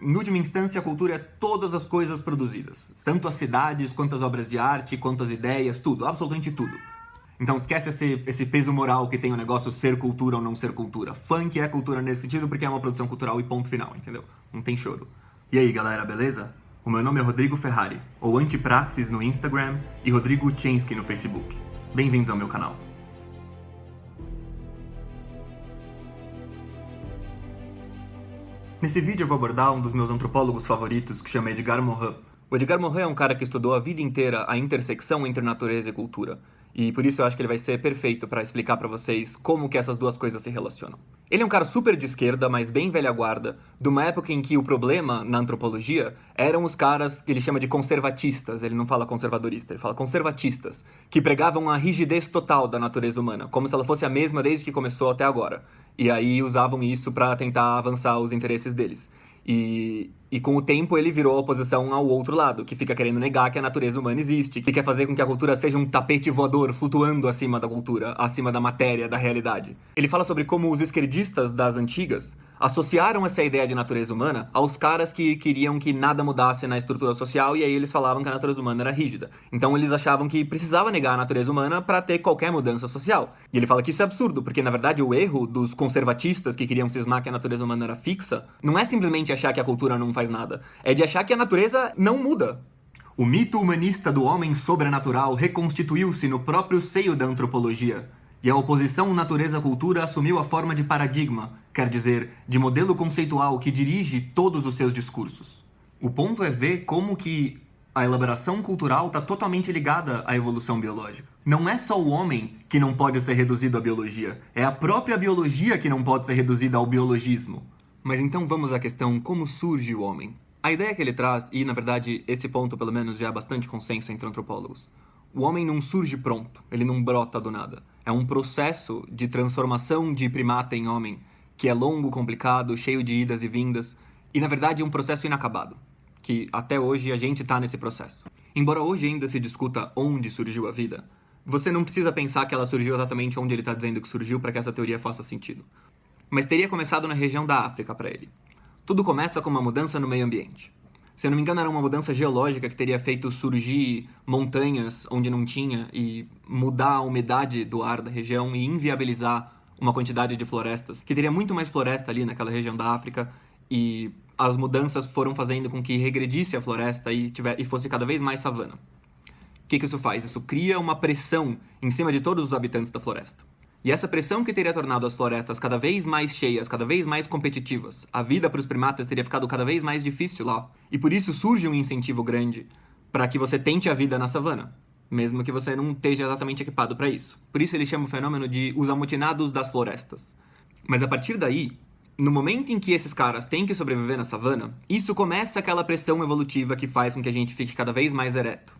Em última instância, a cultura é todas as coisas produzidas. Tanto as cidades, quanto as obras de arte, quanto as ideias, tudo, absolutamente tudo. Então esquece esse peso moral que tem o negócio ser cultura ou não ser cultura. Funk é cultura nesse sentido porque é uma produção cultural e ponto final, entendeu? Não tem choro. E aí, galera, beleza? O meu nome é Rodrigo Ferrari, ou Antipraxis no Instagram e Rodrigo Chensky no Facebook. Bem-vindos ao meu canal. Nesse vídeo eu vou abordar um dos meus antropólogos favoritos, que chama Edgar Morin. O Edgar Morin é um cara que estudou a vida inteira a intersecção entre natureza e cultura. E por isso eu acho que ele vai ser perfeito para explicar para vocês como que essas duas coisas se relacionam. Ele é um cara super de esquerda, mas bem velha guarda, de uma época em que o problema na antropologia eram os caras que ele chama de conservatistas, ele não fala conservadorista, ele fala conservatistas, que pregavam a rigidez total da natureza humana, como se ela fosse a mesma desde que começou até agora. E aí usavam isso para tentar avançar os interesses deles. E com o tempo ele virou a oposição ao outro lado, que fica querendo negar que a natureza humana existe, que quer fazer com que a cultura seja um tapete voador flutuando acima da cultura, acima da matéria, da realidade. Ele fala sobre como os esquerdistas das antigas associaram essa ideia de natureza humana aos caras que queriam que nada mudasse na estrutura social, e aí eles falavam que a natureza humana era rígida. Então eles achavam que precisava negar a natureza humana para ter qualquer mudança social. E ele fala que isso é absurdo, porque na verdade o erro dos conservatistas que queriam cismar que a natureza humana era fixa não é simplesmente achar que a cultura não faz nada, é de achar que a natureza não muda. O mito humanista do homem sobrenatural reconstituiu-se no próprio seio da antropologia. E a oposição natureza-cultura assumiu a forma de paradigma, quer dizer, de modelo conceitual que dirige todos os seus discursos. O ponto é ver como que a elaboração cultural está totalmente ligada à evolução biológica. Não é só o homem que não pode ser reduzido à biologia, é a própria biologia que não pode ser reduzida ao biologismo. Mas então vamos à questão como surge o homem. A ideia que ele traz, e na verdade esse ponto pelo menos já há bastante consenso entre antropólogos, o homem não surge pronto, ele não brota do nada. É um processo de transformação de primata em homem, que é longo, complicado, cheio de idas e vindas, e na verdade é um processo inacabado, que até hoje a gente está nesse processo. Embora hoje ainda se discuta onde surgiu a vida, você não precisa pensar que ela surgiu exatamente onde ele está dizendo que surgiu para que essa teoria faça sentido. Mas teria começado na região da África para ele. Tudo começa com uma mudança no meio ambiente. Se eu não me engano, era uma mudança geológica que teria feito surgir montanhas onde não tinha e mudar a umidade do ar da região e inviabilizar uma quantidade de florestas, que teria muito mais floresta ali naquela região da África, e as mudanças foram fazendo com que regredisse a floresta e fosse cada vez mais savana. O que isso faz? Isso cria uma pressão em cima de todos os habitantes da floresta. E essa pressão que teria tornado as florestas cada vez mais cheias, cada vez mais competitivas, a vida para os primatas teria ficado cada vez mais difícil lá. E por isso surge um incentivo grande para que você tente a vida na savana, mesmo que você não esteja exatamente equipado para isso. Por isso ele chama o fenômeno de os amotinados das florestas. Mas a partir daí, no momento em que esses caras têm que sobreviver na savana, isso começa aquela pressão evolutiva que faz com que a gente fique cada vez mais ereto.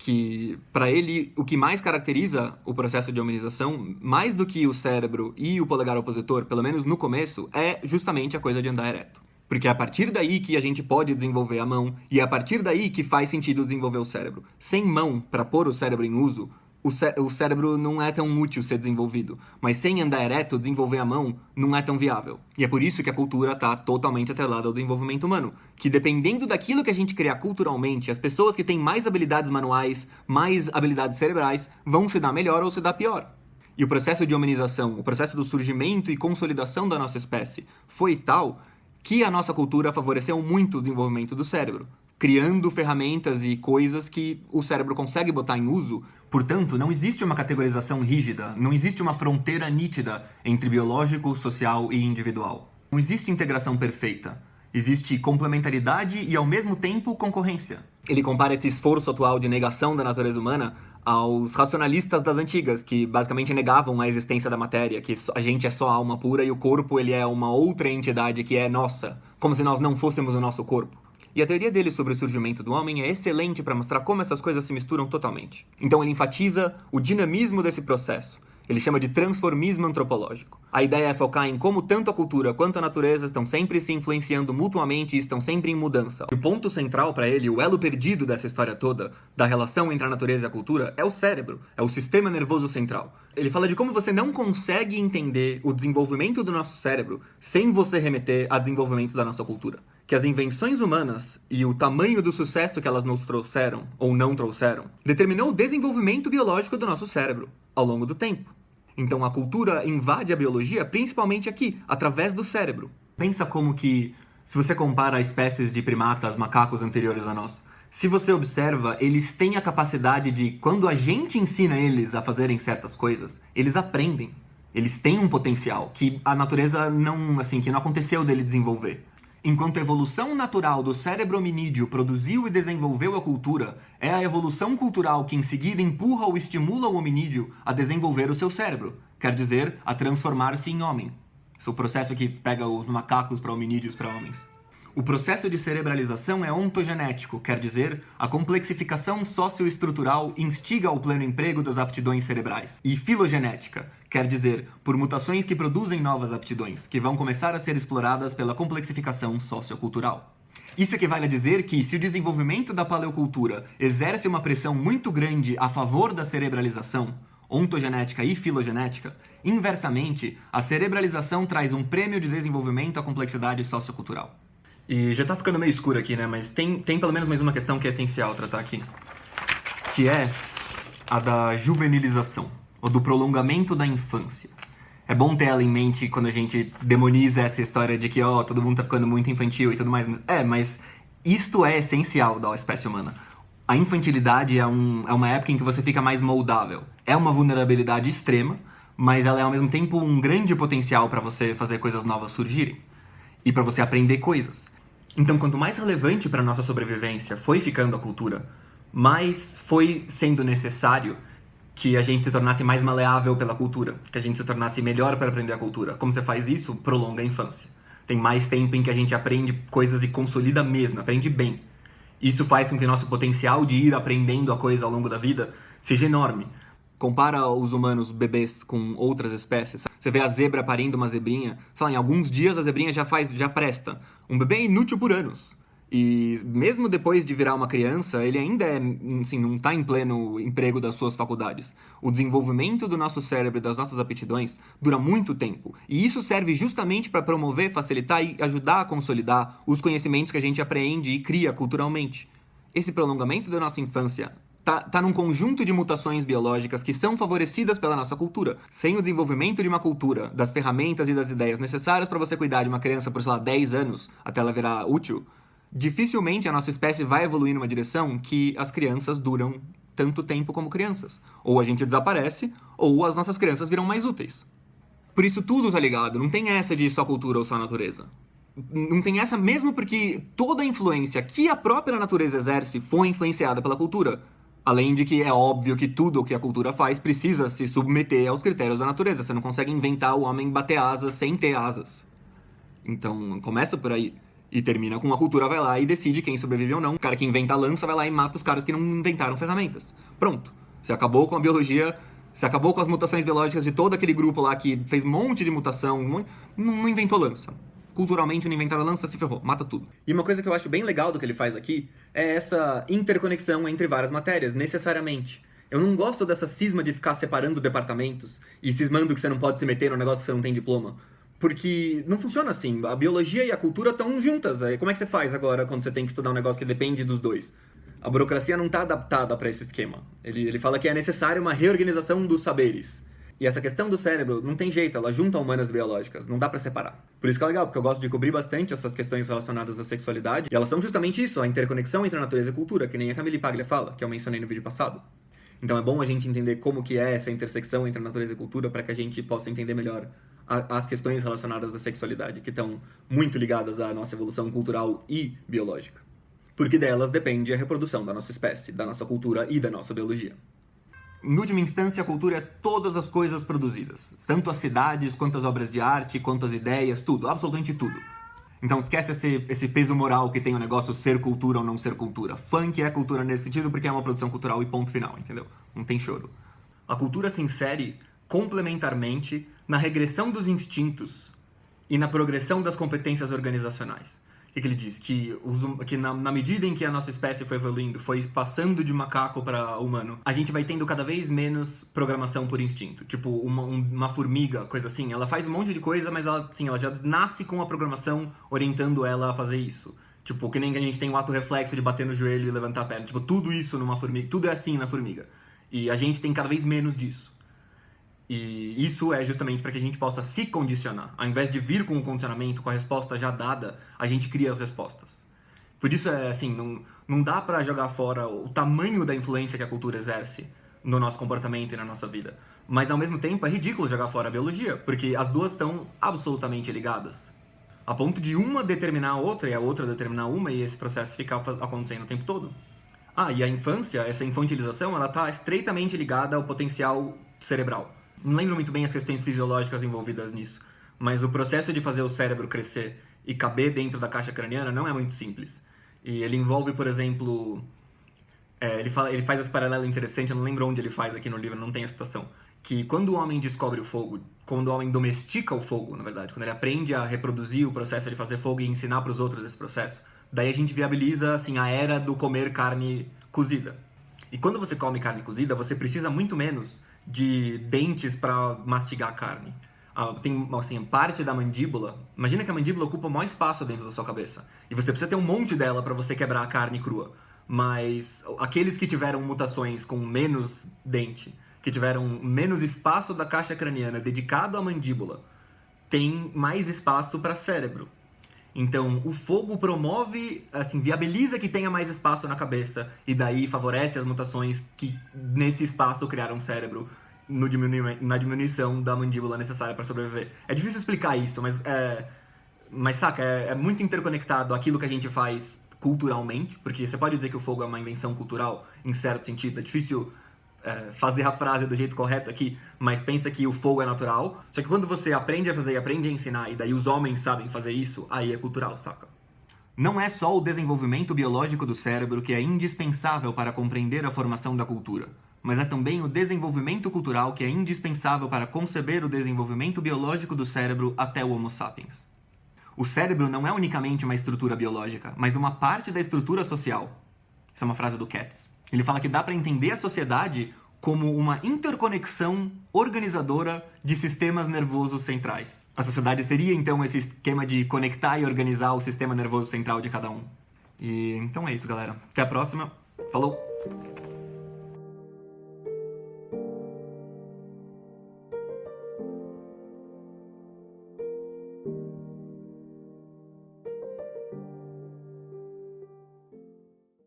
Que, para ele, o que mais caracteriza o processo de hominização, mais do que o cérebro e o polegar opositor, pelo menos no começo, é justamente a coisa de andar ereto. Porque é a partir daí que a gente pode desenvolver a mão, e é a partir daí que faz sentido desenvolver o cérebro. Sem mão, para pôr o cérebro em uso, o cérebro não é tão útil ser desenvolvido, mas sem andar ereto, desenvolver a mão não é tão viável. E é por isso que a cultura está totalmente atrelada ao desenvolvimento humano, que dependendo daquilo que a gente criar culturalmente, as pessoas que têm mais habilidades manuais, mais habilidades cerebrais, vão se dar melhor ou se dar pior. E o processo de hominização, o processo do surgimento e consolidação da nossa espécie foi tal que a nossa cultura favoreceu muito o desenvolvimento do cérebro, criando ferramentas e coisas que o cérebro consegue botar em uso. Portanto, não existe uma categorização rígida, não existe uma fronteira nítida entre biológico, social e individual. Não existe integração perfeita. Existe complementaridade e, ao mesmo tempo, concorrência. Ele compara esse esforço atual de negação da natureza humana aos racionalistas das antigas, que basicamente negavam a existência da matéria, que a gente é só alma pura e o corpo ele é uma outra entidade que é nossa, como se nós não fôssemos o nosso corpo. E a teoria dele sobre o surgimento do homem é excelente para mostrar como essas coisas se misturam totalmente. Então ele enfatiza o dinamismo desse processo. Ele chama de transformismo antropológico. A ideia é focar em como tanto a cultura quanto a natureza estão sempre se influenciando mutuamente e estão sempre em mudança. O ponto central para ele, o elo perdido dessa história toda, da relação entre a natureza e a cultura, é o cérebro, é o sistema nervoso central. Ele fala de como você não consegue entender o desenvolvimento do nosso cérebro sem você remeter a desenvolvimento da nossa cultura. que as invenções humanas e o tamanho do sucesso que elas nos trouxeram, ou não trouxeram, determinou o desenvolvimento biológico do nosso cérebro, ao longo do tempo. Então a cultura invade a biologia principalmente aqui, através do cérebro. Pensa como que, se você compara espécies de primatas, macacos anteriores a nós, se você observa, eles têm a capacidade de, quando a gente ensina eles a fazerem certas coisas, eles aprendem. Eles têm um potencial que a natureza que não aconteceu dele desenvolver. Enquanto a evolução natural do cérebro hominídeo produziu e desenvolveu a cultura, é a evolução cultural que em seguida empurra ou estimula o hominídeo a desenvolver o seu cérebro, quer dizer, a transformar-se em homem. Esse é o processo que pega os macacos para hominídeos para homens. O processo de cerebralização é ontogenético, quer dizer, a complexificação socioestrutural instiga ao pleno emprego das aptidões cerebrais. E filogenética, quer dizer, por mutações que produzem novas aptidões, que vão começar a ser exploradas pela complexificação sociocultural. Isso equivale a dizer que, se o desenvolvimento da paleocultura exerce uma pressão muito grande a favor da cerebralização, ontogenética e filogenética, inversamente, a cerebralização traz um prêmio de desenvolvimento à complexidade sociocultural. E já tá ficando meio escuro aqui, né? Mas tem pelo menos mais uma questão que é essencial tratar aqui. Que é a da juvenilização, ou do prolongamento da infância. É bom ter ela em mente quando a gente demoniza essa história de que, todo mundo tá ficando muito infantil e tudo mais. Mas isto é essencial da espécie humana. A infantilidade é uma época em que você fica mais moldável. É uma vulnerabilidade extrema, mas ela é ao mesmo tempo um grande potencial para você fazer coisas novas surgirem. E para você aprender coisas. Então, quanto mais relevante para a nossa sobrevivência foi ficando a cultura, mais foi sendo necessário que a gente se tornasse mais maleável pela cultura, que a gente se tornasse melhor para aprender a cultura. Como você faz isso? Prolonga a infância. Tem mais tempo em que a gente aprende coisas e consolida mesmo, aprende bem. Isso faz com que o nosso potencial de ir aprendendo a coisa ao longo da vida seja enorme. Compara os humanos bebês com outras espécies. Você vê a zebra parindo uma zebrinha, sei lá, em alguns dias a zebrinha já presta. Um bebê é inútil por anos. E mesmo depois de virar uma criança, ele ainda não está em pleno emprego das suas faculdades. O desenvolvimento do nosso cérebro e das nossas aptidões dura muito tempo. E isso serve justamente para promover, facilitar e ajudar a consolidar os conhecimentos que a gente aprende e cria culturalmente. Esse prolongamento da nossa infância tá num conjunto de mutações biológicas que são favorecidas pela nossa cultura. Sem o desenvolvimento de uma cultura, das ferramentas e das ideias necessárias para você cuidar de uma criança por, 10 anos, até ela virar útil, dificilmente a nossa espécie vai evoluir numa direção que as crianças duram tanto tempo como crianças. Ou a gente desaparece, ou as nossas crianças viram mais úteis. Por isso tudo tá ligado, não tem essa de só cultura ou só natureza. Não tem essa mesmo porque toda a influência que a própria natureza exerce foi influenciada pela cultura. Além de que é óbvio que tudo o que a cultura faz precisa se submeter aos critérios da natureza. Você não consegue inventar o homem bater asas sem ter asas. Então, começa por aí. E termina com a cultura vai lá e decide quem sobrevive ou não. O cara que inventa a lança vai lá e mata os caras que não inventaram ferramentas. Pronto. Você acabou com a biologia, você acabou com as mutações biológicas de todo aquele grupo lá que fez um monte de mutação, não inventou lança. Culturalmente não inventaram lança, se ferrou, mata tudo. E uma coisa que eu acho bem legal do que ele faz aqui é essa interconexão entre várias matérias, necessariamente. Eu não gosto dessa cisma de ficar separando departamentos e cismando que você não pode se meter no negócio que você não tem diploma. Porque não funciona assim. A biologia e a cultura estão juntas. Como é que você faz agora quando você tem que estudar um negócio que depende dos dois? A burocracia não está adaptada para esse esquema. Ele fala que é necessária uma reorganização dos saberes. E essa questão do cérebro não tem jeito, ela junta humanas e biológicas, não dá pra separar. Por isso que é legal, porque eu gosto de cobrir bastante essas questões relacionadas à sexualidade, e elas são justamente isso, a interconexão entre a natureza e a cultura, que nem a Camille Paglia fala, que eu mencionei no vídeo passado. Então é bom a gente entender como que é essa intersecção entre a natureza e a cultura para que a gente possa entender melhor as questões relacionadas à sexualidade, que estão muito ligadas à nossa evolução cultural e biológica. Porque delas depende a reprodução da nossa espécie, da nossa cultura e da nossa biologia. Em última instância, a cultura é todas as coisas produzidas. Tanto as cidades, quanto as obras de arte, quanto as ideias, tudo, absolutamente tudo. Então esquece esse peso moral que tem o negócio ser cultura ou não ser cultura. Funk é cultura nesse sentido porque é uma produção cultural e ponto final, entendeu? Não tem choro. A cultura se insere complementarmente na regressão dos instintos e na progressão das competências organizacionais. que ele diz? Que na medida em que a nossa espécie foi evoluindo, foi passando de macaco para humano, a gente vai tendo cada vez menos programação por instinto. Tipo, uma formiga, coisa assim, ela faz um monte de coisa, mas ela já nasce com a programação orientando ela a fazer isso. Tipo, que nem que a gente tem o ato reflexo de bater no joelho e levantar a perna. Tipo, tudo isso numa formiga, tudo é assim na formiga. E a gente tem cada vez menos disso. E isso é justamente para que a gente possa se condicionar. Ao invés de vir com o condicionamento, com a resposta já dada, a gente cria as respostas. Por isso, não dá para jogar fora o tamanho da influência que a cultura exerce no nosso comportamento e na nossa vida. Mas, ao mesmo tempo, é ridículo jogar fora a biologia, porque as duas estão absolutamente ligadas. A ponto de uma determinar a outra e a outra determinar uma, e esse processo ficar acontecendo o tempo todo. E a infância, essa infantilização, ela está estreitamente ligada ao potencial cerebral. Não lembro muito bem as questões fisiológicas envolvidas nisso, mas o processo de fazer o cérebro crescer e caber dentro da caixa craniana não é muito simples. E ele envolve, por exemplo... ele faz esse paralelo interessante, eu não lembro onde ele faz aqui no livro, não tem a citação. Que quando o homem descobre o fogo, quando o homem domestica o fogo, na verdade, quando ele aprende a reproduzir o processo de fazer fogo e ensinar para os outros esse processo, daí a gente viabiliza, assim, a era do comer carne cozida. E quando você come carne cozida, você precisa muito menos de dentes para mastigar a carne. Tem, assim, parte da mandíbula... Imagina que a mandíbula ocupa o maior espaço dentro da sua cabeça. E você precisa ter um monte dela para você quebrar a carne crua. Mas aqueles que tiveram mutações com menos dente, que tiveram menos espaço da caixa craniana dedicado à mandíbula, tem mais espaço para cérebro. Então, o fogo promove, assim, viabiliza que tenha mais espaço na cabeça e daí favorece as mutações que nesse espaço criaram um cérebro na diminuição da mandíbula necessária para sobreviver. É difícil explicar isso, mas saca, é muito interconectado aquilo que a gente faz culturalmente, porque você pode dizer que o fogo é uma invenção cultural, em certo sentido, é difícil fazer a frase do jeito correto aqui, mas pensa que o fogo é natural, só que quando você aprende a fazer e aprende a ensinar, e daí os homens sabem fazer isso, aí é cultural, saca? Não é só o desenvolvimento biológico do cérebro que é indispensável para compreender a formação da cultura, mas é também o desenvolvimento cultural que é indispensável para conceber o desenvolvimento biológico do cérebro até o Homo sapiens. O cérebro não é unicamente uma estrutura biológica, mas uma parte da estrutura social. Essa é uma frase do Katz. Ele fala que dá para entender a sociedade como uma interconexão organizadora de sistemas nervosos centrais. A sociedade seria, então, esse esquema de conectar e organizar o sistema nervoso central de cada um. E então é isso, galera. Até a próxima. Falou!